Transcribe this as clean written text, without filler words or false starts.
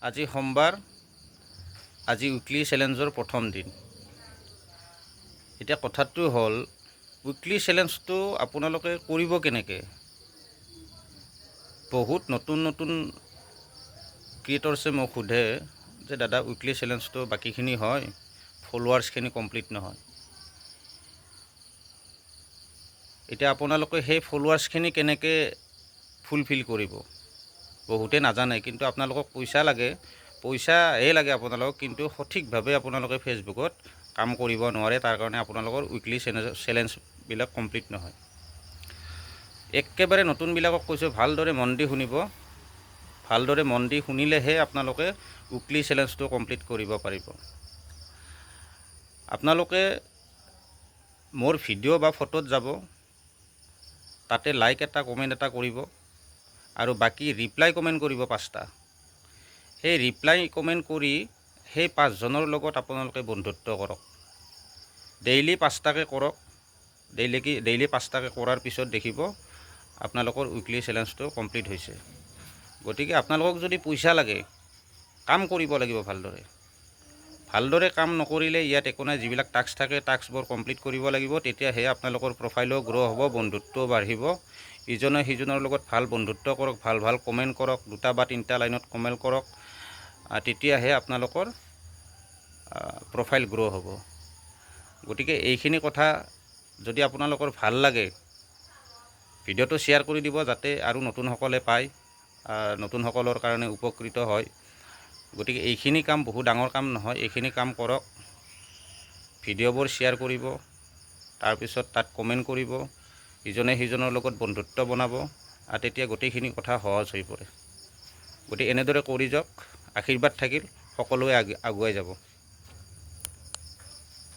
আজি সোমবাৰ, আজি উইকলি চেলেঞ্জৰ প্ৰথম দিন। এতিয়া কথাটো হ'ল, উইকলি চেলেঞ্জটো আপোনালোকে কৰিব কেনেকৈ? বহুত নতুন ক্ৰিয়েটৰ্ছে মোক সোধে যে দাদা উইকলি চেলেঞ্জটো বাকীখিনি হয়, ফলোৱাৰ্ছখিনি কমপ্লিট নহয়। এতিয়া আপোনালোকে সেই ফলোৱাৰ্ছখিনি কেনেকৈ ফুলফিল কৰিব? বহুতে নাজানে, কিন্তু আপোনালোকক পইচা লাগে, পইচাহে লাগে আপোনালোকক, কিন্তু সঠিকভাৱে আপোনালোকে ফেচবুকত কাম কৰিব নোৱাৰে। তাৰ কাৰণে আপোনালোকৰ উইকলি চেলেঞ্জবিলাক কমপ্লিট নহয়। একেবাৰে নতুনবিলাকক কৈছোঁ, ভালদৰে মন দি শুনিব। ভালদৰে মন দি শুনিলেহে আপোনালোকে উইকলি চেলেঞ্জটো কমপ্লিট কৰিব পাৰিব। আপোনালোকে মোৰ ভিডিঅ' বা ফটোত যাব, তাতে লাইক এটা কমেণ্ট এটা কৰিব, আৰু বাকী ৰিপ্লাই কমেণ্ট কৰিব 5টা। সেই ৰিপ্লাই কমেণ্ট কৰি সেই 5জনৰ লগত আপোনালোকে বন্ধুত্ব কৰক। ডেইলি 5টাকৈ কৰক। ডেইলি 5টাকৈ কৰাৰ পিছত দেখিব আপোনালোকৰ উইকলি চেলেঞ্জটো কমপ্লিট হৈছে। গতিকে আপোনালোকক যদি পইচা লাগে, কাম কৰিব লাগিব ভালদৰে কাম নকৰিলে ইয়াত একো নাই। যিবিলাক টাস্ক থাকে, টাস্কবোৰ কমপ্লিট কৰিব লাগিব। তেতিয়াহে আপোনালোকৰ প্ৰফাইলো গ্ৰ' হ'ব, বন্ধুত্বও বাঢ়িব। ইজনে সিজনৰ লগত ভাল বন্ধুত্ব কৰক, ভাল কমেণ্ট কৰক, 2টা বা 3টা লাইনত কমেণ্ট কৰক। তেতিয়াহে আপোনালোকৰ প্ৰফাইল গ্ৰ' হ'ব। গতিকে এইখিনি কথা যদি আপোনালোকৰ ভাল লাগে, ভিডিঅ'টো শ্বেয়াৰ কৰি দিব, যাতে আৰু নতুনসকলে পায়, নতুনসকলৰ কাৰণে উপকৃত হয়। গতিকে এইখিনি কাম বহু ডাঙৰ কাম নহয়, এইখিনি কাম কৰক। ভিডিঅ'বোৰ শ্বেয়াৰ কৰিব, তাৰপিছত তাত কমেণ্ট কৰিব, ইজনে সিজনৰ লগত বন্ধুত্ব বনাব, আৰু তেতিয়া গোটেইখিনি কথা সহজ হৈ পৰে। গতিকে এনেদৰে কৰি যাওক, আশীৰ্বাদ থাকিল, সকলোৱে আগুৱাই যাব।